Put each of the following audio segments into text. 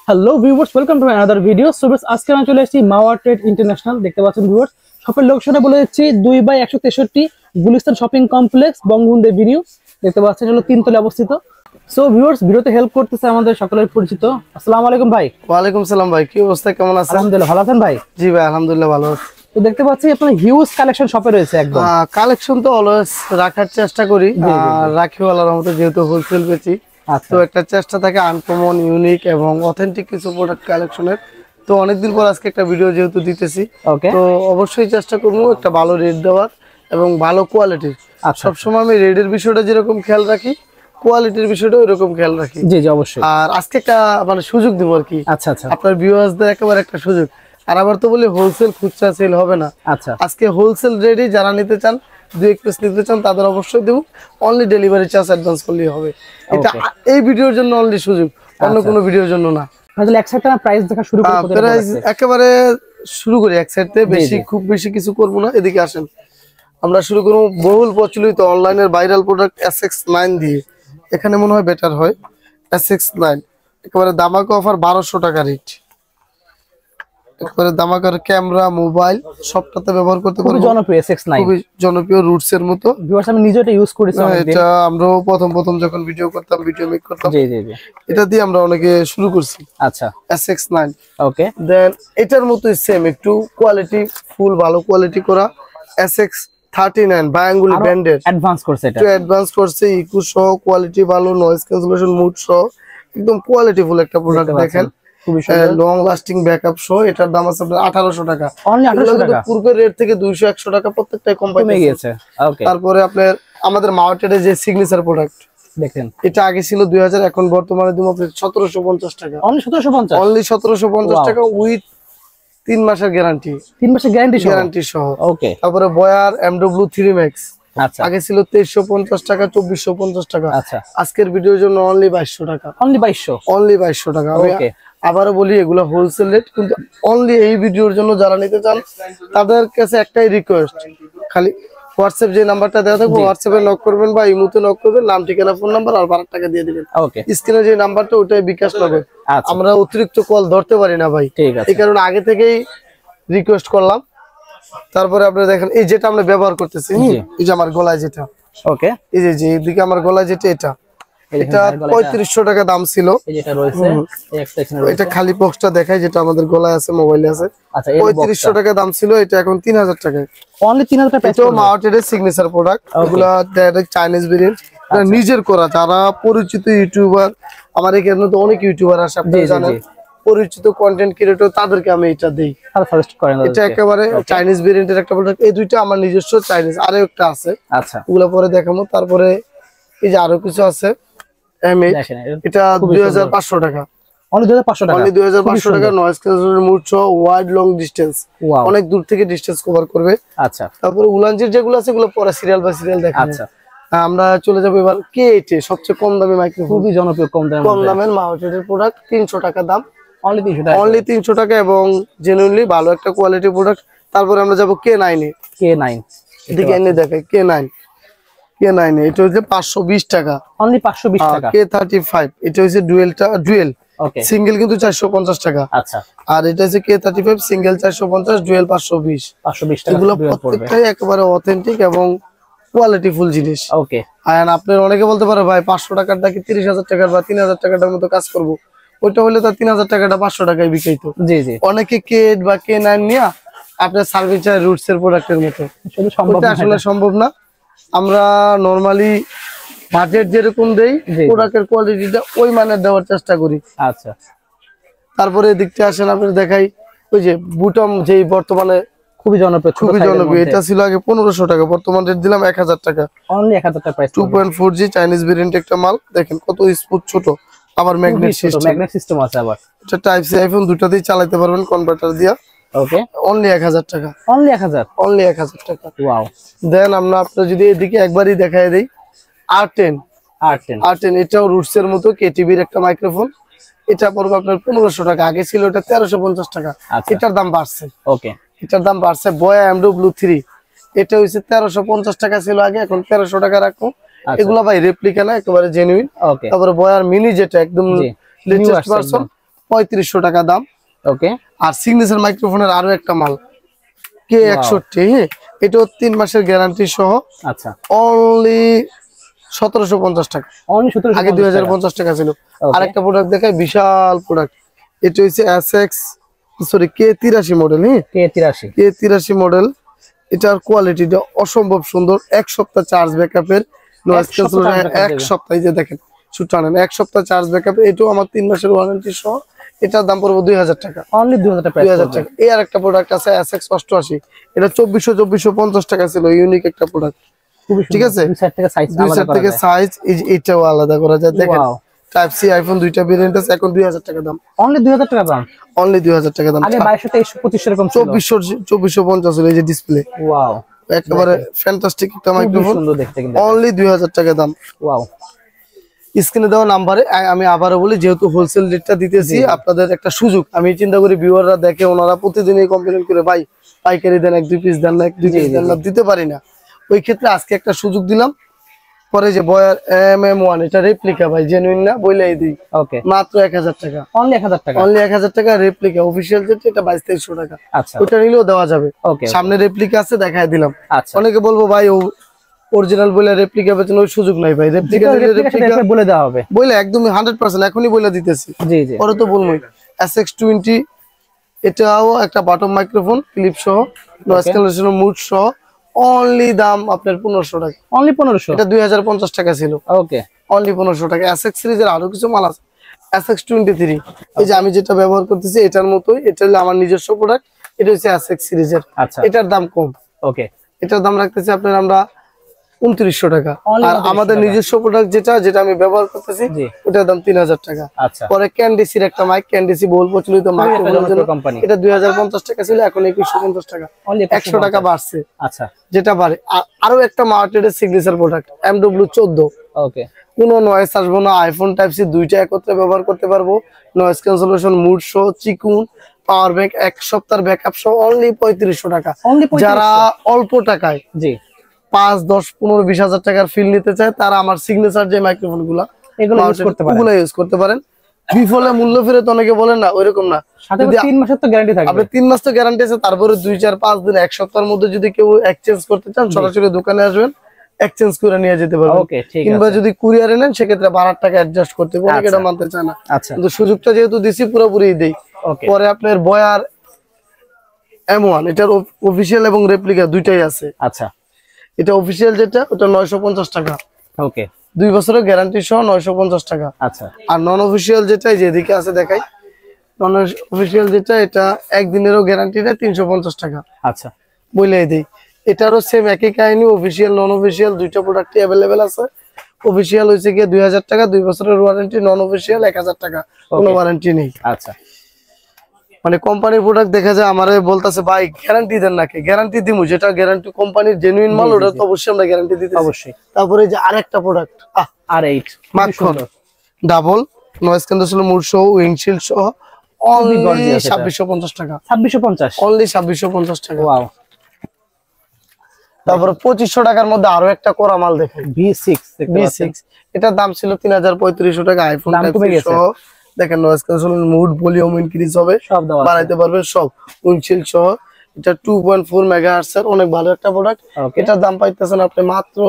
Hello viewers, welcome to another video. So আজকে আমি চলে এসেছি মাওয়া ট্রেড ইন্টারন্যাশনাল। দেখতে পাচ্ছেন ভিউয়ার্স, শপের লোকেশনে বলে দিচ্ছি 2/163 Gulistan shopping complex, Bangabandhu Avenue. দেখতে পাচ্ছেন হলো 3 তলায় অবস্থিত। সো ভিউয়ার্স, ভিডিওতে হেল্প করতেছে আমাদের সকলের পরিচিত। আসসালামু আলাইকুম ভাই। ওয়ালাইকুম সালাম ভাই, কি অবস্থা, কেমন আছেন? আলহামদুলিল্লাহ, ভালো আছেন ভাই? জি ভাই, আলহামদুলিল্লাহ ভালো আছি। তো দেখতে পাচ্ছি আপনার হিউজ কালেকশন শপে রয়েছে একদম। কালেকশন তো অলওয়েজ রাখার চেষ্টা করি, রাখিওয়ালার মতো, যেহেতু হোলসেল বেচি। তো একটা চেষ্টা থাকে আনকমন, ইউনিক এবং অথেন্টিক কিছু প্রোডাক্ট কালেকশনের। তো অনেকদিন পর আজকে একটা ভিডিও যেহেতু দিতেছি, তো অবশ্যই চেষ্টা করবো একটা ভালো রেট দেওয়ার এবং ভালো কোয়ালিটির। সবসময় আমি রেটের বিষয়টা যেরকম খেয়াল রাখি, কোয়ালিটির বিষয়টা ওইরকম খেয়াল রাখি। জি জি, অবশ্যই। আর আজকে একটা মানে সুযোগ দিব আর কি। আচ্ছা আচ্ছা, আপনার ভিউয়ার্সদের একেবারে একটা সুযোগ। আর আবার তো বলি হোলসেল খুচরা সেল হবে না। আচ্ছা, আজকে হোলসেল রেডি, যারা নিতে চান, 2 পিস নিতে চান, তাদের অবশ্যই দেব। অনলি ডেলিভারি চার্জ অ্যাডভান্স করলেই হবে। এটা এই ভিডিওর জন্য অনলি সুযোগ, অন্য কোনো ভিডিওর জন্য না। তাহলে এক সাইড প্রাইস দেখা শুরু করি। প্রাইস একেবারে শুরু করি এক সাইড থেকে, বেশি খুব বেশি কিছু করব না। এদিকে আসেন, আমরা শুরু করব বহুল প্রচলিত অনলাইনের ভাইরাল প্রোডাক্ট SX9 দিয়ে। এখানে মনে হয় বেটার হয়। SX9 একেবারে দামাকা অফার, 1200 টাকা রেট। একেবারে দামাকার ক্যামেরা, মোবাইল সবটাতে ব্যবহার করতে পারবো। খুবই জনপ্রিয় SX9, খুবই জনপ্রিয়, রুটস এর মতো। ভিউয়ার্স, আমি নিজে এটা ইউজ করেছি অনেকদিন। এটা আমরাও প্রথম যখন ভিডিও করতাম, ভিডিও মেক করতাম, জি জি জি, এটা দিয়ে আমরা অনেকে শুরু করছি। আচ্ছা, SX9 ওকে। দেন এটার মতোই সেম, একটু কোয়ালিটি ফুল ভালো কোয়ালিটি করা SX39 বায়াঙ্গুলি ব্র্যান্ডের। অ্যাডভান্স করছে, এটা একটু অ্যাডভান্স করছে, ইকো সহ, কোয়ালিটি ভালো, নয়েজ ক্যান্সেলেশন, মুড সহ, একদম কোয়ালিটি ফুল একটা প্রোডাক্ট। দেখেন খুবই লং লাস্টিং ব্যাকআপ সহ। এটার দাম আছে আপনার 1800 টাকা। অনলি 1800 টাকা। পূর্বের রেট থেকে 200-100 টাকা প্রত্যেকটাই কম কমে গিয়েছে। ওকে। তারপরে আপনার আমাদের মার্কেটের যে সিগনেচার প্রোডাক্ট দেখেন, এটা আগে ছিল 2000, এখন বর্তমানে দিন আপনার 1750 টাকা। অনলি 1750, অনলি 1750 টাকা উইথ 3 মাসের গ্যারান্টি। 3 মাসের গ্যারান্টি সহ। ওকে। তারপরে বয়ার MW3 Max আচ্ছা, আগে ছিল 2350 টাকা, 2450 টাকা। আচ্ছা, আজকের ভিডিওর জন্য অনলি 2200 টাকা। অনলি 2200, অনলি 2200 টাকা। আমি আবারও বলি, এগুলো হোলসেল রেট, কিন্তু অনলি এই ভিডিওর জন্য যারা নিতে চান, তাদের কাছে একটাই রিকোয়েস্ট, খালি হোয়াটসঅ্যাপ যে নাম্বারটা দেওয়া থাকবে, হোয়াটসঅ্যাপে নক করবেন বা ইমোতে নক করবেন, নাম, ঠিকানা, ফোন নাম্বার আর 12 টাকা দিয়ে দিবেন। ওকে। স্ক্রিনে যে নাম্বারটা, ওটাই বিকাশ নগদ। আমরা অতিরিক্ত কল ধরতে পারি না ভাই, ঠিক আছে, এই কারণে আগে থেকেই রিকোয়েস্ট করলাম। তারপরে আপনারা দেখেন, এই যেটা আমরা ব্যবহার করতেছি, এই যে আমার গলায় যেটা, ওকে, এই যে এইদিকে আমার গলায় যেটা, এটা 3500 টাকা দাম ছিল। যেটা রয়েছে এটা খালি বক্সটা দেখাই, যেটা আমাদের গলায় আছে, মোবাইলে আছে। 3500 টাকা দাম ছিল, এটা এখন 3000 টাকা। অনলি 3000 টাকা। এটা মার্কেটের সিগনেচার প্রোডাক্ট, এগুলা ডাইরেক্ট চাইনিজ ভেরিয়েন্ট, নিজের করা। যারা পরিচিত ইউটিউবার, আমার এখানে তো অনেক ইউটিউবার আছে, আপনারা জানেন, পরিচিত কন্টেন্ট ক্রিয়েটর, তাদেরকে আমি এটা দেই। এটা একেবারে চাইনিজ ভেরিয়েন্টের একটা প্রোডাক্ট। এই দুইটা আমার নিজস্ব চাইনিজ, আরো একটা আছে, আচ্ছা, ওগুলা পরে দেখাবো। তারপরে এই যে আরো কিছু আছে, এটা 2500 টাকা। অনলি 2500 টাকা। অনলি 2500 টাকা। নয়েজ ক্যান্সেলেশন, মুড সহ, ওয়াইড লং ডিসটেন্স, অনেক দূর থেকে ডিসটেন্স কভার করবে। আচ্ছা, তারপরে উলানজির যেগুলো আছে, এগুলো পরে সিরিয়াল বাই সিরিয়াল দেখাবো। আচ্ছা, আমরা চলে যাবো এবার K8, সবচেয়ে কম দামি মাইক্রোফোন, খুবই জনপ্রিয়, কম দামের মার্কেটের প্রোডাক্ট, 300 টাকা দাম। অনলি 300 টাকা। অনলি 300 টাকা এবং জেনুইনলি ভালো একটা কোয়ালিটি প্রোডাক্ট। তারপরে আমরা যাবো K9 এ। K9 এদিকে এনে দেখাই, K9 এটা হচ্ছে 520 টাকা। অনলি 520 টাকা। K35 এটা হচ্ছে ডুয়েল, ওকে, সিঙ্গেল কিন্তু 450 টাকা। আচ্ছা, আর এটা হচ্ছে K35 সিঙ্গেল 450, ডুয়েল 520 টাকা। এগুলো প্রত্যেকটাই একেবারে অথেন্টিক এবং কোয়ালিটিফুল জিনিস। ওকে। আর আপনার অনেকে বলতে পারে, ভাই 500 টাকারটা কি 30,000 টাকার বা 3000 টাকাটার মতো কাজ করবো? ওইটা হলে তার 3000 টাকাটা 500 টাকায় বিক্রিত। জি জি। অনেকে K8 বা K9 নিয়ে আপনার সার্ভিস চার্জ রুটস এর প্রোডাক্টের মতো, আসলে সম্ভব না। আমরা নরমালি বাজেট যেরকম দেই, প্রোডাক্টের কোয়ালিটিটা ওই মানের দেওয়ার চেষ্টা করি। আচ্ছা, তারপরে দিকটা আসেন, আপনার দেখাই, ওই যে বুটম, যেই বর্তমানে খুবই জনপ্রিয়। এটা ছিল আগে 1500 টাকা, বর্তমান রেট দিলাম 1000 টাকা। অনলি 1000 টাকা প্রাইস। 2.4G চাইনিজ ভেরিয়েন্ট একটা মাল, দেখেন কত স্মুথ, ছোট, আবার ম্যাগনেট সিস্টেম আছে। আবার এটা টাইপ সি আইফোন দুটাতেই চালাতে পারবেন কনভার্টার দিয়া। ওকে। অনলি 1000 টাকা। অনলি 1000। অনলি 1000 টাকা। ওয়াও। দেন আমরা আপনার যদি এদিকে একবারই দেখাই দেই, R10 এটাও রুটস এর মতো, কেটিভির একটা মাইক্রোফোন। এটা পড়বে আপনার 1500 টাকা, আগে ছিল এটা 1350 টাকা। এটার দাম বাড়ছে। ওকে, এটার দাম বাড়ছে। বয়া MW3 এটা হইছে 1350 টাকা ছিল আগে, এখন 1300 টাকা রাখো। এগুলা ভাই রেপ্লিকা না, একেবারে জেনুইন। তারপরে বয়ার মিনি, যেটা একদম লেটেস্ট ভার্সন, 3500 টাকা দাম। ওকে, আর সিগনেচার মাইক্রোফোনের আরো একটা মাল K61, হ্যাঁ, এটাও 3 মাসের গ্যারান্টি সহ। আচ্ছা, অনলি 1750 টাকা। অনলি 1750 আগে 2050 টাকা ছিল। আরেকটা প্রোডাক্ট দেখাই, বিশাল প্রোডাক্ট। এটা হচ্ছে K83 মডেল, হ্যাঁ, K83 মডেল। এটার কোয়ালিটিটা অসম্ভব সুন্দর। 1 সপ্তাহ চার্জ ব্যাকআপের, নয়েজ ক্যান্সেলেশন 1 সপ্তাহ, এই যে দেখেন শুট আনেন 1 সপ্তাহ চার্জ ব্যাকআপ। এটাও আমার 3 মাসের ওয়ারেন্টি সহ। এটার দাম পড়বে 2000 টাকা, অনলি 2000 টাকা। 2000 টাকা। এই আর একটা প্রোডাক্ট আছে SX88, এটা 2450 টাকা ছিল। ইউনিক একটা প্রোডাক্ট, ঠিক আছে। 2 সাইড থেকে সাইজ, এটাও আলাদা করা যায়। দেখেন টাইপ সি আইফোন দুইটা ভেরিয়েন্ট আছে। এখন 2000 টাকা দাম, অনলি 2000 টাকা দাম, অনলি 2000 টাকা দাম। আগে 2200 2300 এরকম ছিল, 2450 ছিল। এই যে ডিসপ্লে, ওয়াও, একেবারে ফ্যান্টাস্টিক একটা মাইক্রোফোন, সুন্দর দেখতে কিন্তু, অনলি 2000 টাকা দাম। ওয়াও। স্ক্রিনে দেওয়া নাম্বারে আমি আবারও বলি, যেহেতু হোলসেল রেটটা দিতেছি, আপনাদের একটা সুযোগ। আমি চিন্তা করি ভিউয়াররা দেখে, ওনারা প্রতিদিনই কমপ্লেন করে, ভাই পাইকারি দেন, 1-2 পিস দেন না, 1-2 পিস দেন না, দিতে পারি না। ওই ক্ষেত্রে আজকে একটা সুযোগ দিলাম। পরে যে বয়ার MM1, এটা রেপ্লিকা ভাই, জেনুইন না বইলাই দিই। ওকে, মাত্র 1000 টাকা, অনলি 1000 টাকা, অনলি 1000 টাকা। রেপ্লিকা অফিশিয়াল যেটা, এটা 2200 টাকা। আচ্ছা, ওটা নিলেও দেওয়া যাবে। ওকে, সামনে রেপ্লিকা আছে, দেখায় দিলাম। আচ্ছা, অনেকে বলবো ভাই ও অরিজিনাল বলে রেপ্লিকা বেচেন, ওই সুযোগ নাই ভাই। রেপ্লিকা বলে দেওয়া হবে, বলে একদমই 100%, এখনই বলে দিতেছি। জি জি, পরে তো বলবোই। SX20, এটাও একটা বাটম মাইক্রোফোন, ক্লিপ সহ, নয়েজ ক্যান্সেলেশন মুড সহ। অনলি দাম আপনার 1500 টাকা, অনলি 1500। এটা 2050 টাকা ছিল, ওকে, অনলি 1500 টাকা। SX সিরিজের আরো কিছু মাল আছে। SX23, এই যে আমি যেটা ব্যবহার করতেছি এটার মতোই, এটা হলো আমার নিজস্ব প্রোডাক্ট। এটা হচ্ছে SX সিরিজের। আচ্ছা, এটার দাম কম, ওকে, এটার দাম রাখতেছি আপনার আমরা 2900 টাকা। আর আমাদের 2900 নিজস্ব প্রোডাক্ট যেটা আমি ব্যবহার করতেছি, ওটার দাম 3000 টাকা। আচ্ছা, পরে ক্যান্ডিসির একটা মাইক, ক্যান্ডিসি বহুল প্রচলিত মাইক্রোফোনের জন্য কোম্পানি, এটা 2050 টাকা ছিল, এখন 2150 টাকা, অনলি 100 টাকা বাড়ছে। আচ্ছা, যেটা বাড়ে। আরো একটা মার্কেটের সিগনেচার প্রোডাক্ট MW14, ওকে, কোনো নয়েজ আসবে না। আইফোন টাইপ সি দুইটা একত্রে ব্যবহার করতে পারবো। নয়েজ ক্যান্সেলেশন মুড সহ, চিকুন, পাওয়ার ব্যাংক, 1 সপ্তাহের ব্যাকআপ সহ, অনলি 3500 টাকা। যারা অল্প টাকায়, জি, 5, 10, 15, 20 হাজার টাকার ফিল নিতে চায়, তারা আমার সিগনেচার যে মাইক্রোফোন গুলো, এগুলো ইউজ করতে পারেন। বিফলে মূল্য ফেরত অনেকে বলেন না, ওইরকম না। 3 মাসের তো গ্যারান্টি থাকবে, আপনি 3 মাস তো গ্যারান্টি আছে। তারপরে 2, 4, 5 দিন, 1 সপ্তাহের মধ্যে যদি কেউ এক্সচেঞ্জ করতে চান, সরাসরি দোকানে আসবেন, এক্সচেঞ্জ করে নিয়ে যেতে পারবেন। ওকে, ঠিক আছে। কিংবা যদি কুরিয়ারে নেন, সেক্ষেত্রে 12 টাকা অ্যাডজাস্ট করতে হবে, অনেকে এটা মানতে চায় না। আচ্ছা, কিন্তু সুযোগটা যেহেতু দিছি, পুরোপুরি দেই। পরে আপনার বয়ার M1, এটার অফিশিয়াল এবং রেপ্লিকা দুইটাই আছে। আচ্ছা, এটা অফিশিয়াল যেটা, ওটা 950 টাকা, ওকে, 2 বছরের গ্যারান্টি সহ 950 টাকা। আচ্ছা, আর নন অফিশিয়াল যেটা, যেদিকে আছে দেখাই, নন অফিশিয়াল যেটা, এটা একদিনেরও গ্যারান্টি দেয়, 350 টাকা। আচ্ছা, বলে দিই, এটারও সেম একই কাহিনী। অফিশিয়াল নন অফিশিয়াল দুইটা প্রোডাক্টই অ্যাভেলেবেল আছে। অফিশিয়াল হয়েছে গিয়ে 2000 টাকা, 2 বছরের ওয়ারেন্টি। নন অফিশিয়াল 1000 টাকা, কোনো ওয়ারেন্টি নেই। আচ্ছা, মানে কোম্পানির প্রোডাক্ট দেখা যায় আমারে বলতেছে, ভাই গ্যারান্টি দেন নাকি? গ্যারান্টি দিমু, যেটা গ্যারান্টি কোম্পানির জেনুইন মাল, ওটা তো অবশ্যই আমরা গ্যারান্টি দিতে, অবশ্যই। তারপরে যে আরেকটা প্রোডাক্ট R8 মাখন ডাবল, নয়েজ ক্যান্সেলেশন মুড সহ, উইন্ডশিল্ড সহ, অনলি 2650 টাকা, 2650, অনলি 2650 টাকা। ওয়াও। তারপরে 2500 টাকার মধ্যে আরো একটা কোরা মাল দেখাই, V6। এটার দাম ছিল 3500 টাকা। আইফোন সহ, দেখেন noise cancellation mood, volume increase হবে, সব বাড়াইতে পারবেন, সব উইন্ডশিল্ড সহ। এটা 2.4 মেগাহার্টজ এর অনেক ভালো একটা প্রোডাক্ট। এটার দাম পাইতেছেন আপনি মাত্র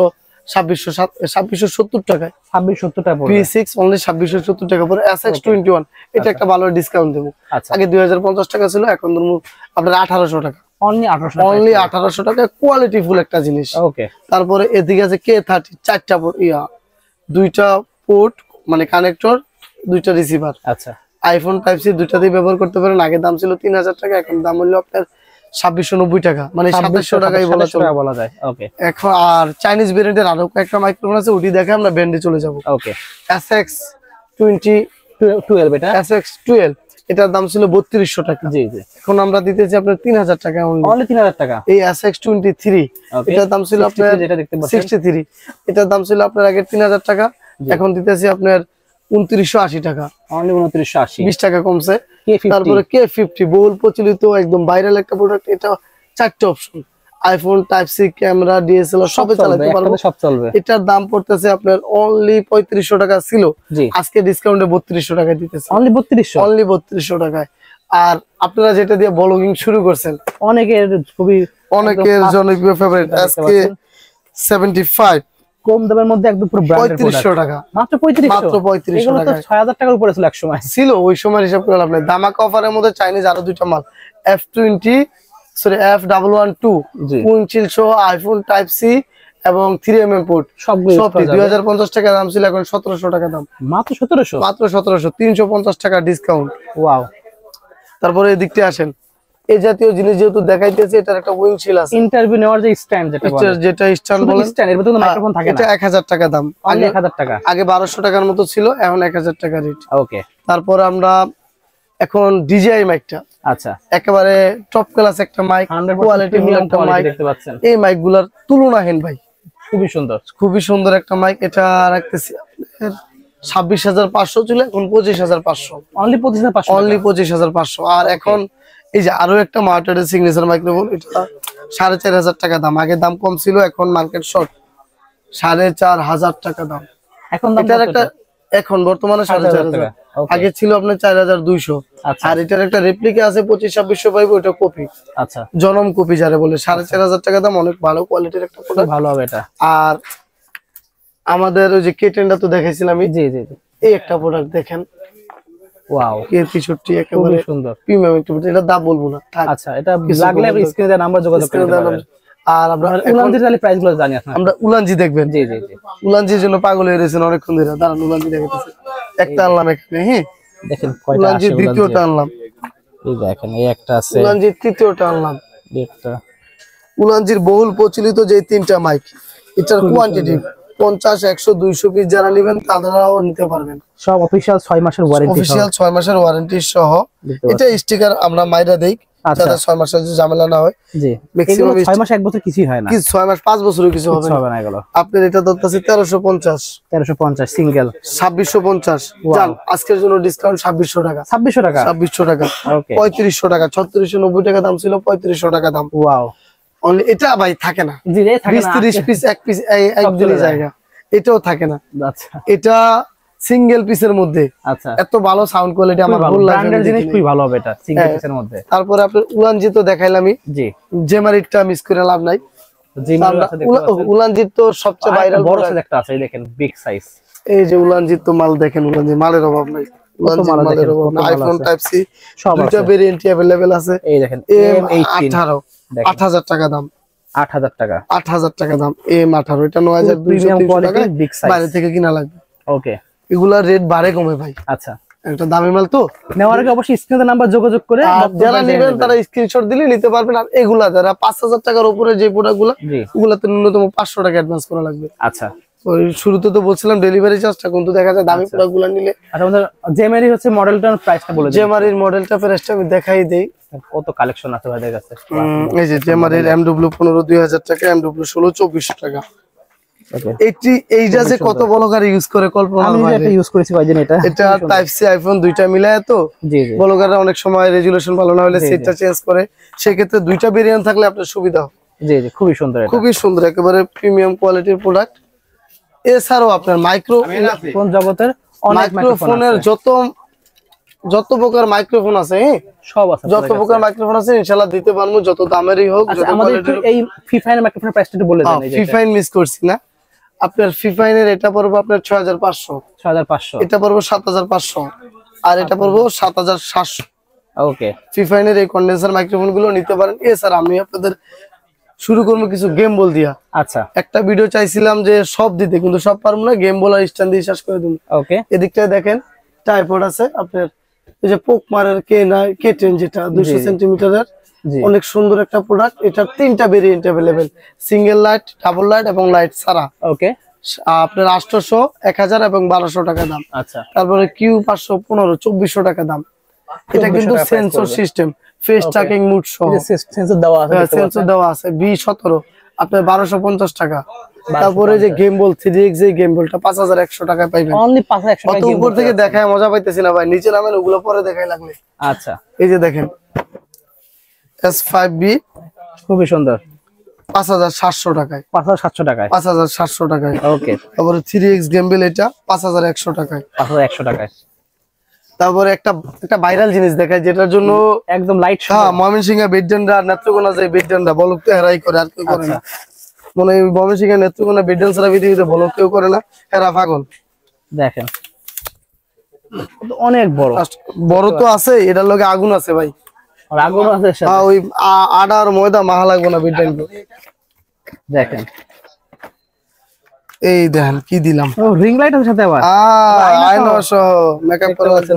2670 টাকায়, 2670 টাকা V6, অনলি 2670 টাকা। পরে SX21, এটা একটা ভালো ডিসকাউন্ট দেবো। আগে 2050 টাকা ছিল, এখন ধরুন আপনার 1800 টাকা, অনলি 1800 টাকা। কোয়ালিটি ফুল একটা জিনিস। ওকে, তারপরে এদিকে আছে K30, 4টা পোর্ট, দুইটা পোর্ট মানে কানেক্টর, দুইটা রিসিভার। আচ্ছা, আইফোন টাইপ সি দুইটাতেই ব্যবহার করতে পারেন। আগে দাম ছিল 3000 টাকা, এখন দাম হলো আপনার 2690 টাকা, মানে 2700 টাকাই বলা যায়। ওকে, এখন আর চাইনিজ ভেরিয়েন্টের আরো একটা মাইক্রোফোন আছে, ওটি দেখে আমরা ব্র্যান্ডে চলে যাব। ওকে, SX12, এটা SX12, এটার দাম ছিল 3200 টাকা। জি জি, এখন আমরা দিতেছি আপনার 3000 টাকা, অনলি 3000 টাকা। এই SX23, এটার দাম ছিল আপনার, যেটা দেখতে পাচ্ছেন 63, এটার দাম ছিল আপনার আগে 3000 টাকা, এখন দিতেছি আপনার 2980 টাকা, অনলি 2980, 20 টাকা কমছে। তারপরে K50, বহুল প্রচলিত একদম ভাইরাল একটা প্রোডাক্ট। এটা 4টা option, iPhone type C camera DSLR সবে চালাতে পারবো, সব চলবে। এটার দাম পড়তেছে আপনার অনলি 3500 টাকা ছিল, আজকে ডিসকাউন্টে 3200 টাকায় দিতেছে। অনলি 3200 টাকায়। আর আপনারা যেটা দিয়ে ব্লগিং শুরু করছেন, অনেকের জনপ্রিয় ফেভারিট আজকে 75 কম দামের মধ্যে একদম পুরো ব্র্যান্ডের 3500 টাকা, মাত্র 3500 এগুলো তো 6000 টাকার উপরে ছিল এক সময়, ছিল ওই সময় হিসাব করে আপনি দামাকা অফারের মধ্যে চাইনিজ আরো দুইটা মাল F12 কুইনচিল সহ আইফোন টাইপ সি এবং 3mm পোর্ট সব 2050 টাকা দাম ছিল, এখন 1700 টাকা দাম, মাত্র 1700 350 টাকা ডিসকাউন্ট। ওয়াও। তারপরে এদিকটা আসেন, এই জাতীয় জিনিস যেহেতু দেখাইতেছে, এটার একটা উইন্ডশিল্ড আছে, ইন্টারভিউ নেওয়ার যে স্ট্যান্ড যেটা স্ট্যান্ড বলেন, স্ট্যান্ড এর ভিতরে মাইক্রোফোন থাকে না, এটা 1000 টাকা দাম, আগে 1000 টাকা, আগে 1200 টাকার মতো ছিল, এখন 1000 টাকা রেট। ওকে। তারপর আমরা এখন ডিজিআই মাইকটা, আচ্ছা একেবারে টপ ক্লাস একটা মাইক, কোয়ালিটি একটা মাইক দেখতে পাচ্ছেন, এই মাইকগুলোর তুলনাহীন ভাই, খুবই সুন্দর একটা মাইক। এটা রাখতেছি আপনার 26,500 ছিল, এখন 25,500, অনলি 25,500। আর এখন এই যে আরো একটা মার্কেটের সিগনেচার মাইক্রোফোন, এটা 4500 টাকা দাম, আগে দাম কম ছিল, এখন মার্কেট শর্ট, 4500 টাকা দাম। এখন এটার একটা এখন বর্তমানে 4500, আগে ছিল আপনার 4200। আর এটার একটা রেপ্লিকা আছে 25-2600 পাইবো, ওটা কপি, আচ্ছা জনম কপি যারে বলে, 4500 টাকা দাম, অনেক ভালো কোয়ালিটির একটা প্রোডাক্ট, ভালো হবে এটা। আর আমাদের ওই যে কেটেনটা তো দেখাইছিলাম, জি এই একটা প্রোডাক্ট দেখেন, ওয়াও, K63 একেবারে সুন্দর প্রিমিয়াম একটা প্রোডাক্ট, এটা দাম বলবো না, আচ্ছা এটা লাগলে স্ক্রিনে দেওয়া নাম্বার যোগাযোগ করতে পারবেন। আর আমরা উলানজির তাহলে প্রাইস গুলো জানি আপনারা, আমরা উলানজি দেখবেন, জি উলানজির জন্য পাগল হয়ে রয়েছেন অনেকক্ষণ ধরে, দাঁড়ান উলানজি দেখাইতেছি, একটা আনলাম এখানে, হ্যাঁ দেখেন কয়টা উলানজি দ্বিতীয়টা আনলাম, এই দেখেন এই একটা আছে, উলানজির তৃতীয়টা আনলাম, একটা উলানজির বহুল প্রচলিত যে তিনটা মাইক, এটার কোয়ান্টিটি 50, 100, 200 পিস যারা নেবেন তারাও নিতে পারবেন, সব অফিশিয়াল 6 মাসের ওয়ারেন্টি, অফিশিয়াল 6 মাসের ওয়ারেন্টি সহ। এটা স্টিকার আমরা মাইরা দেই যাতে 6 মাসের ঝামেলা না হয়, জি ম্যাক্সিমাম 6 মাস 1 বছর কিছুই হয় না, কি 6 মাস 5 বছরও কিছু হবে না এগুলো। আপনার এটা ধরতেছে 1350 সিঙ্গেল 2650, জান আজকের জন্য ডিসকাউন্ট 2600 টাকা, 2600 টাকা, ওকে 3500 টাকা, 3690 টাকা দাম ছিল, 3500 টাকা দাম। ওয়াও, অনলি এটা ভাই থাকে না, জি রে থাকে না, 20-30 পিস এক পিস এক দিনের জায়গা, এটাও থাকে না, আচ্ছা এটা সিঙ্গেল পিসের মধ্যে, আচ্ছা এত ভালো সাউন্ড কোয়ালিটি, আমার ভালো লাগে, ব্র্যান্ডের জিনিস খুবই ভালো হবে এটা সিঙ্গেল পিসের মধ্যে। তারপরে আপনার উলানজি তো দেখাইলামই, জি জেমারিটটা মিস করে লাভ নাই, উলানজির তো সবচেয়ে ভাইরাল বড় সাইজ একটা আছে, এই দেখেন বিগ সাইজ, এই যে উলানজির তো মাল দেখেন, উলানজির মালের অভাব নাই, উলানজির মালের অভাব নাই, আইফোন টাইপ সি দুইটা ভেরিয়েন্ট अवेलेबल আছে, এই দেখেন M18 8000 টাকা দাম, 8000 টাকা 8000 টাকা দাম, M18 এটা 9200 টাকা, বাইরে থেকে কিনা লাগবে, ওকে এগুলা রেট বাড়ে কমে ভাই, আচ্ছা একটা দামি মাল তো, নেওয়ার আগে অবশ্যই স্ক্রিনে নাম্বার যোগাযোগ করে যারা নেবেন তারা স্ক্রিনশট দিলে নিতে পারবেন। আর এগুলা যারা 5000 টাকার উপরে যে প্রোডাক্টগুলো, ওগুলাতে ন্যূনতম 500 টাকা অ্যাডভান্স করা লাগবে, আচ্ছা ওই শুরুতে তো বলছিলাম ডেলিভারি চার্জটা, কিন্তু দেখা যায় দামি প্রোডাক্টগুলো নিলে। আচ্ছা আমাদের জেমারি হচ্ছে মডেলটার প্রাইসটা বলে দিন, জেমারির মডেলটা প্রাইসটা আমি দেখাই দেই, কত কালেকশন আছে ভাইদের কাছে, এই যে জেমারির MW15 2000 টাকা, MW16 2400 টাকা, এইটা যে কত বড় গাড়ি ইউজ করে কল্পনা, আমি এটা ইউজ করেছি কয়দিন, এটা টাইপ সি আইফোন দুইটা মিলায়, তো বড় গাড়ি অনেক সময় রেজুলেশন ভালো না হলে সেটটা চেঞ্জ করে, সেই দুইটা ভেরিয়েন্ট থাকলে আপনার সুবিধা হবে। জি খুবই সুন্দর, খুবই সুন্দর, একেবারে প্রিমিয়াম কোয়ালিটির প্রোডাক্ট। এছাড়াও আপনার মাইক্রোফোন জগতের মাইক্রোফোনের যত প্রকার মাইক্রোফোন আছে, সব আছে, যত প্রকার মাইক্রোফোন আছে ইনশাআল্লাহ দিতে পারবো, যত দামেরই হোক। আমাদের এই ফিফাইন মাইক্রোফোনের প্রাইসটা একটু বলে দেন। ফিফাইন মিস করছি না, আপনার ফিফাইনের এটা পড়বে আপনার 6500, এটা পড়বে 7500, আর এটা পড়বে 7700। ওকে, ফিফাইনের এই কন্ডেন্সার মাইক্রোফোন গুলো নিতে পারেন। এছাড়া আমি আপনাদের শুরু করবো কিছু গেম বল দিয়া। আচ্ছা, একটা ভিডিও চাইছিলাম যে সব দিতে, কিন্তু সব পারবো না, গেম বল আর স্ট্যান্ড দিয়ে শেষ করে দিন। ওকে, এদিকটায় দেখেন ট্রাইপড আছে আপনার, এই যে পোকমারের K10 যেটা 200 সেন্টিমিটারের, অনেক সুন্দর একটা প্রোডাক্ট। এটার 3টা variant available, single light, double light এবং লাইট ছাড়া। ওকে, আপনার 800, 1000 এবং 1200 টাকা দাম। আচ্ছা, তারপরে Q515 2400 টাকা দাম। এটা কিন্তু sensor system, face tracking mood সহ সেন্সর দেওয়া আছে, সেন্সর দেওয়া আছে। B17 আপনার 1250 টাকা। তারপরে যে গেম বল 3x, এই গেম বলটা 5100 টাকায় পাইবেন। অনলি 5100 টাকা। উপর থেকে দেখায় মজা পাইতেছি না ভাই, নিচে নামেন, ওগুলো পরে দেখাই লাগলে। আচ্ছা, এই যে দেখেন S5B, খুবই সুন্দর। 5700 টাকায়, 5700 টাকায়, 5700 টাকায়। ওকে। তারপরে 3x গেমবেল এটা 5100 টাকায়, 5100 টাকায়। তারপরে একটা ভাইরাল জিনিস দেখায় যেটার জন্য একদম লাইট। হ্যাঁ, ময়মনসিংহে বেডডেনরা নেত্রকোনা যায় বেডডেনরা বলক তো হেরাই করে, আর কেউ করে না। মনে হয় ময়মনসিংহে নেত্রকোনা বেডডেন ছাড়া পৃথিবীতে বলক কেউ করে না, এরা পাগল। দেখেন অনেক বড়, বড় তো আছে, এটার লগে আগুন আছে ভাই, আর আগুন আছে সাথে। হ্যাঁ, ওই আটা আর ময়দা মাহা লাগবে না বেডডেন। দেখেন এই দেখেন কি দিলাম, ও রিং লাইট আছে সাথে আবার, আয়না সহ মেকআপ করা আছে,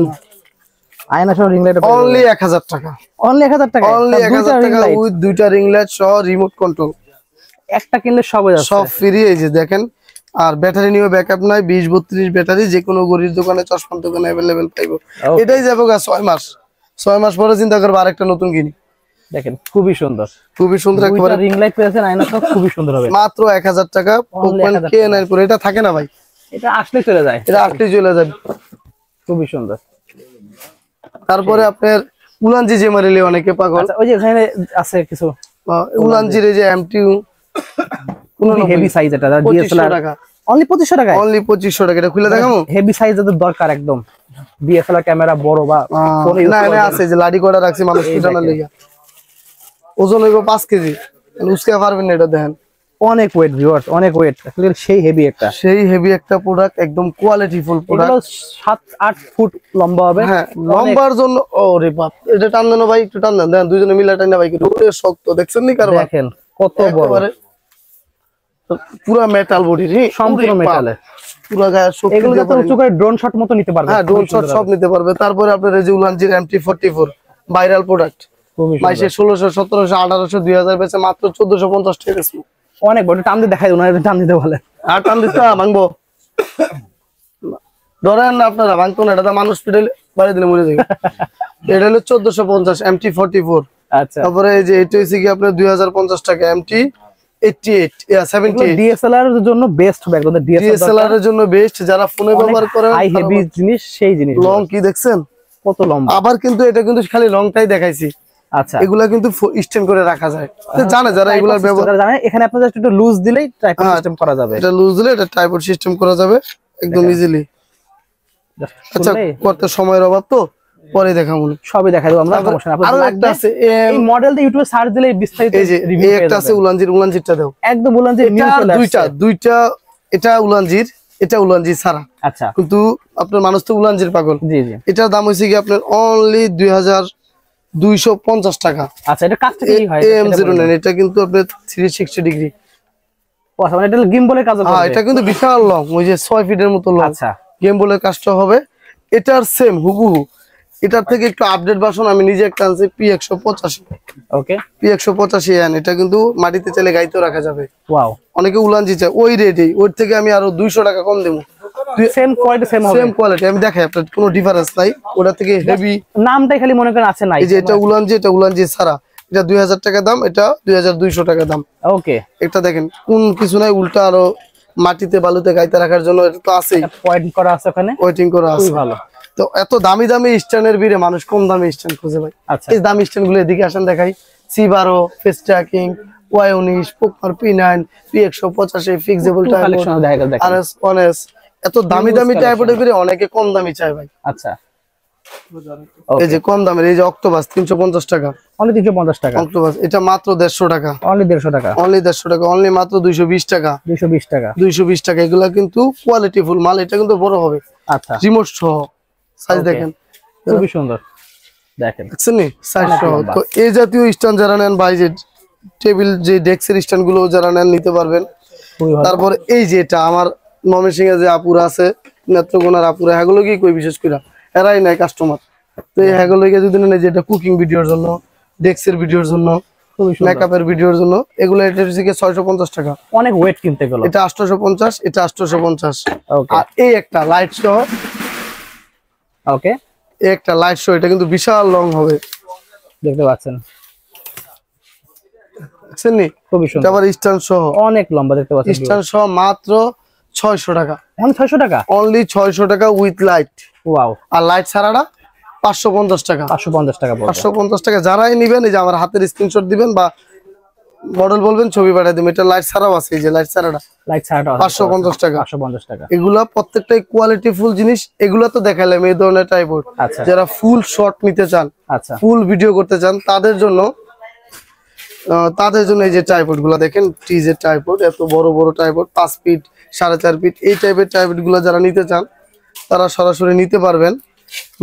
আয়না সহ রিং লাইট অনলি 1000 টাকা, অনলি 1000 টাকা, অনলি 1000 টাকা উইথ দুইটা রিং লাইট সহ রিমোট কন্ট্রোল। একটা কিনলে সব হয়ে যাচ্ছে, সব ফ্রি। এই যে দেখেন, আর ব্যাটারি নিয়েও ব্যাকআপ নাই, 20-32 ব্যাটারি, যে কোনো গরির দোকানে চশমার দোকানে अवेलेबल পাইবো। এটাই যাবো 6 মাস, 6 মাস পরে চিন্তা করবো আরেকটা নতুন কিনি। দেখেন খুবই সুন্দর, খুবই সুন্দর, একেবারে রিং লাইট পেয়েছেন, আয়না সব খুবই সুন্দর হবে, মাত্র 1000 টাকা। K9 Pro এটা থাকে না ভাই, এটা আসলে চলে যায়, এটা আসলে চলে যায়, খুবই সুন্দর। তারপরে আপনার উলানজি যে মারিলে অনেকে পাগল, আচ্ছা ওই যে এখানে আছে কিছু উলানজির এই যে MTU হেভি সাইজ, এটা DSLR টাকা, অনলি 2500 টাকা, অনলি 2500 টাকা। এটা খুলে দেখাবো, হেভি সাইজ যাদের দরকার একদম, DSLR ক্যামেরা বড় বা ফোন ইউজ না করা না আছে যে লাডি করা রাখছি মানুষ পিটানোর লাগা, ওজন হইব 5 কেজি, উসকে পারবেন না। এটা দেখেন অনেক ওয়েট ভিউয়ার্স, অনেক ওয়েট, আসলে সেই হেভি একটা, সেই হেভি একটা প্রোডাক্ট, একদম কোয়ালিটিফুল প্রোডাক্ট। এগুলো 7-8 ফুট লম্বা হবে, হ্যাঁ, লম্বার জন্য ওরে বাপ, এটা টান দেন ভাই, একটু টান দেন, দেখেন দুইজনে মিলে টান না ভাই, কি রোদে শক্ত দেখছেন নি কারবার, দেখেন কত বড়, পুরো মেটাল বডি, সম্পূর্ণ মেটালে, পুরো গায়ে শক্তি। এগুলো তো উঁচু করে ড্রোন শট মতো নিতে পারবে, হ্যাঁ, ড্রোন শট সব নিতে পারবে। তারপরে আপনার এই যে উলানজির MT44 ভাইরাল প্রোডাক্ট, মাইসে 1600 1700 1800 2000 বেচে মাত্র 1450 টাকা। অনেক বড়, টান দিয়ে দেখাই, ওনার টান দিতে বলে, আর টান দিতে ভাঙবো, ধরেন না আপনারা, ভাঙতো না, এটা মানুষ পিটাইলে বাড়ি দিলে মরে যাবে। এটা হলো 1450 MT44। আচ্ছা, তারপরে এই যে এটা হচ্ছে কি আপনার 2050 টাকা MT78 78 DSLR এর জন্য বেস্ট হবে, একদম DSLR এর জন্য বেস্ট, যারা ফোনে ব্যবহার করে হাই হেভি জিনিস, সেই জিনিস। লং কি দেখছেন কত লম্বা, আবার কিন্তু এটা কিন্তু খালি লংটাই দেখাইছি, আচ্ছা এগুলা কিন্তু স্ট্যান্ড করে রাখা যায়, জানে যারা এগুলা ব্যবহার জানে। এখানে আপনি জাস্ট একটু লুজ দিলেই ট্রাইপড সিস্টেম করা যাবে, এটা লুজ দিলে এটা ট্রাইপড সিস্টেম করা যাবে একদম ইজিলি। আচ্ছা, করতে সময়ের অভাব তো পরে দেখাবো, সবই দেখা দেব আমরা, সমস্যা না। আরো একটা আছে, এই মডেল দিয়ে ইউটিউবে সার্চ দিলে বিস্তারিত এই যে রিভিউ পেয়ে একটা আছে যাবেন। উলানজিরটা দাও, একদম উলানজির নিউ চলে আসছে, দুইটা, এটা উলানজির, এটা উলানজির ছাড়া। আচ্ছা, কিন্তু আপনার মানুষ তো উলানজির পাগল। জি জি, এটার দাম হইছে কি আপনার অনলি 2250 টাকা। আচ্ছা, এটা কাজটা কি হয়? AM09, এটা কিন্তু আপনার 360 ডিগ্রি, ও আচ্ছা, মানে এটা গিম্বলের কাজ করে। হ্যাঁ, এটা কিন্তু বিশাল লং, ওই যে 6 ফিটের মতো লং। আচ্ছা, গিম্বলের কাজটা হবে, এটার সেম হুবহু, এটার থেকে একটু আপডেট ভার্সন আমি নিজে একটা আনছি, P185। ওকে, P185 এন, এটা কিন্তু মাটিতে চাইলে গাইতেও রাখা যাবে। ওয়াও, অনেকে উলানজি চায় ওই রেটেই, ওর থেকে আমি আরো 200 টাকা কম দেবো, সেম কোয়ালিটি সেম হবে, সেম কোয়ালিটি। আমি দেখাই আপনার, কোনো ডিফারেন্স নাই, ওটা থেকে হেভি। নামটাই খালি মনে করেন আছে নাই, এই যে এটা উলানজি, এটা উলানজি ছাড়া, এটা 2000 টাকা দাম, এটা 2200 টাকা দাম। ওকে, এটা দেখেন কোন কিছু নাই, উল্টা আরো মাটিতে বালুতে গাইতে রাখার জন্য এটা তো আছেই, পয়েন্ট করা আছে ওখানে, ওয়েটিং করা আছে। খুবই ভালো। তো এত দামি দামি স্ট্যান্ডের ভিড়ে মানুষ কম দামি স্ট্যান্ড খুঁজে ভাই। আচ্ছা, এই দামি স্ট্যান্ড গুলো এদিকে আসেন দেখাই, C12 face tracking, Y19 পোকমার P9 P185 fixable collection দেখা দেখেন, RS1S, এত দামি দামি টাইপের ভিড়ে অনেকে কম দামি চায় ভাই। আচ্ছা, এই যে কম দামের, এই যে অক্টোপাস 350 টাকা, অনলি 350 টাকা, অক্টোপাস এটা মাত্র 150 টাকা, অনলি 150 টাকা, অনলি 150 টাকা, অনলি মাত্র 220 টাকা, 220 টাকা, 220 টাকা। এগুলা কিন্তু কোয়ালিটিফুল মাল, এটা কিন্তু বড় হবে, আচ্ছা, রিমোট সহ, সাইজ দেখেন খুবই সুন্দর, দেখেন দেখছেন নি সাইজ সহ। তো এই জাতীয় স্ট্যান্ড যারা নেন ভাই, যে টেবিল যে ডেস্কের স্ট্যান্ড গুলো যারা নেন নিতে পারবেন। তারপর এই যে এটা আমার ময়মনসিংহে যে আপুরা আছে, নেত্রকোনার আপুরা, এগুলো কি কই বিশেষ করে এরাই নাই কাস্টমার, তো এই এগুলো যদি নেন, যে এটা কুকিং ভিডিওর জন্য, ডেস্কের ভিডিওর জন্য, মেকআপের ভিডিওর জন্য, এগুলো এটা হচ্ছে 650 টাকা। অনেক ওয়েট কিনতে গেল, এটা 850, এটা 850। ওকে, আর এই একটা লাইট সহ, ওকে, এই একটা লাইট সহ, এটা কিন্তু বিশাল লং হবে, দেখতে পাচ্ছেন, দেখছেন নি, খুবই সুন্দর, আবার স্ট্যান্ড সহ, অনেক লম্বা দেখতে পাচ্ছেন, স্ট্যান্ড সহ মাত্র 600 টাকা, অনলি 600 টাকা, অনলি 600 টাকা উইথ লাইট। ওয়াও, আর লাইট ছাড়াটা 550 টাকা, 550 টাকা পড়বে, 550 টাকা। যারাই নিবেন, এই যে আমার হাতের স্ক্রিনশট দিবেন বা মডেল বলবেন ছবি পাঠিয়ে দেব। এটা লাইট ছাড়াও আছে, এই যে লাইট ছাড়াটা লাইট ছাড়াটা 550 টাকা। 550 টাকা। এগুলা প্রত্যেকটাই কোয়ালিটি ফুল জিনিস। এগুলা তো দেখালাম এই ধরনের ট্রাইপড। আচ্ছা যারা ফুল শট নিতে চান, আচ্ছা ফুল ভিডিও করতে চান, তাদের জন্য এই যে ট্রাইপড গুলা দেখেন, টিজের ট্রাইপড, এত বড় বড় ট্রাইপড 5 ফিট 4.5 ফিট, এই টাইপের ট্রাইপড গুলা যারা নিতে চান তারা সরাসরি নিতে পারবেন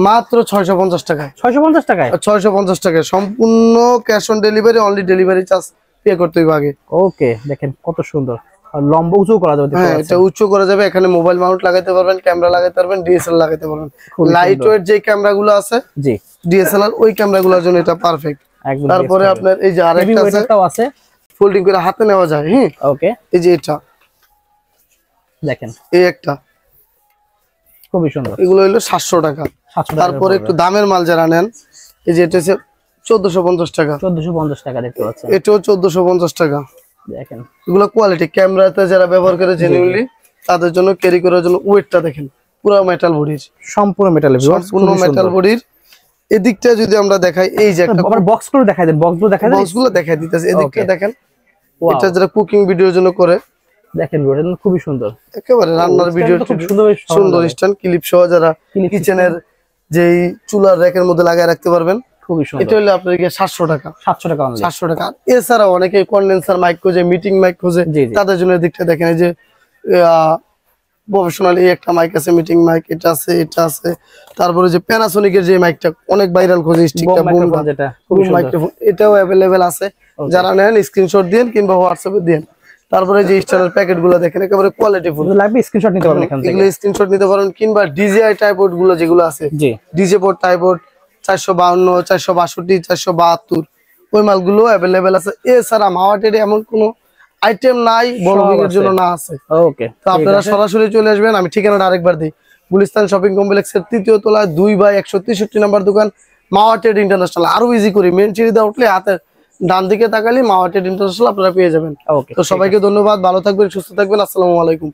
মাত্র 650 টাকায়। 650 টাকায়? 650 টাকায় সম্পূর্ণ cash on delivery, only delivery charge pay করতে হবে আগে। ওকে, দেখেন কত সুন্দর, আর লম্বা উঁচু করা যাবে। হ্যাঁ, এটা উঁচু করা যাবে। এখানে মোবাইল মাউন্ট লাগাতে পারবেন, ক্যামেরা লাগাতে পারবেন, ডিএসএলআর লাগাতে পারবেন। লাইট ওয়েট যে ক্যামেরাগুলো আছে, জি ডিএসএলআর, ওই ক্যামেরাগুলোর জন্য এটা পারফেক্ট। তারপরে আপনার এই যে আরেকটা আছে, ফোল্ডিং করে হাতে নেওয়া যায়। হ্যাঁ, ওকে, এই যে এটা দেখেন, এই একটা খুবই সুন্দর। এগুলো হলো 700 টাকা। তারপরে একটু দামের মাল যারা নেন, এই যে এটা হচ্ছে 1450 টাকা। 1450 টাকা দেখতে পাচ্ছেন, এটাও 1450 টাকা। দেখেন এগুলো কোয়ালিটি, ক্যামেরাতে যারা ব্যবহার করে জেনুইনলি তাদের জন্য, ক্যারি করার জন্য। ওয়েটটা দেখেন, পুরো মেটাল বডির, সম্পূর্ণ মেটাল, সম্পূর্ণ মেটাল বডির। এদিকটা যদি আমরা দেখাই, এই যে একটা বক্স করে দেখাই দেন, বক্সগুলো দেখাই দেন, বক্সগুলো দেখাই দিতেছে। এদিকটা দেখেন, Wow. এটা যারা কুকিং ভিডিওর জন্য করে, দেখেন এটা খুবই সুন্দর, একেবারে রান্নার ভিডিও খুব সুন্দর, সুন্দর স্ট্যান্ড ক্লিপ সহ যারা কিচেনের যেই চুলার র্যাকের মধ্যে লাগায় রাখতে পারবেন। খুবই সুন্দর। এটা হলো আপনার 700 টাকা। 700 টাকা অনলি। 700 টাকা। এছাড়াও অনেকে কন্ডেন্সার মাইক খোঁজে, মিটিং মাইক খোঁজে, তাদের জন্য দিকটা দেখেন। এই যে প্রফেশনাল এই একটা মাইক আছে, মিটিং মাইক, এটা আছে, এটা আছে। তারপরে যে প্যানাসোনিকের যে মাইকটা অনেক ভাইরাল খোঁজে, স্টিকটা বুম মাইক্রোফোন, এটাও अवेलेबल আছে। যারা নেন স্ক্রিনশট দেন কিংবা হোয়াটসঅ্যাপে দেন। তারপরে যে স্টাইলের প্যাকেটগুলো দেখেন, একেবারে কোয়ালিটি ফুল। লাগবে স্ক্রিনশট নিতে পারবেন এখান থেকে, এগুলো স্ক্রিনশট নিতে পারেন। কিংবা ডিজিআই টাইপড গুলো যেগুলো আছে, জি ডিজে বোর্ড টাইপড 452 462 472, ওই মালগুলো अवेलेबल আছে। এছাড়া মাওয়াটের এমন কোনো আইটেম নাই বড়দের জন্য না আছে। ওকে, তো আপনারা সরাসরি চলে আসবেন। আমি ঠিকানাটা আরেকবার দিই, গুলিস্তান শপিং কমপ্লেক্সের 3য় তলায় 2/163 নম্বর দোকান, মাওয়াটেড ইন্টারন্যাশনাল। আরো ইজি করি, মেন সিঁড়িতে উঠলে হাতের ডান দিকে তাকালে মাওয়াটেড ইন্টারন্যাশনাল আপনারা পেয়ে যাবেন। তো সবাইকে ধন্যবাদ, ভালো থাকবেন, সুস্থ থাকবেন, আসসালামু আলাইকুম।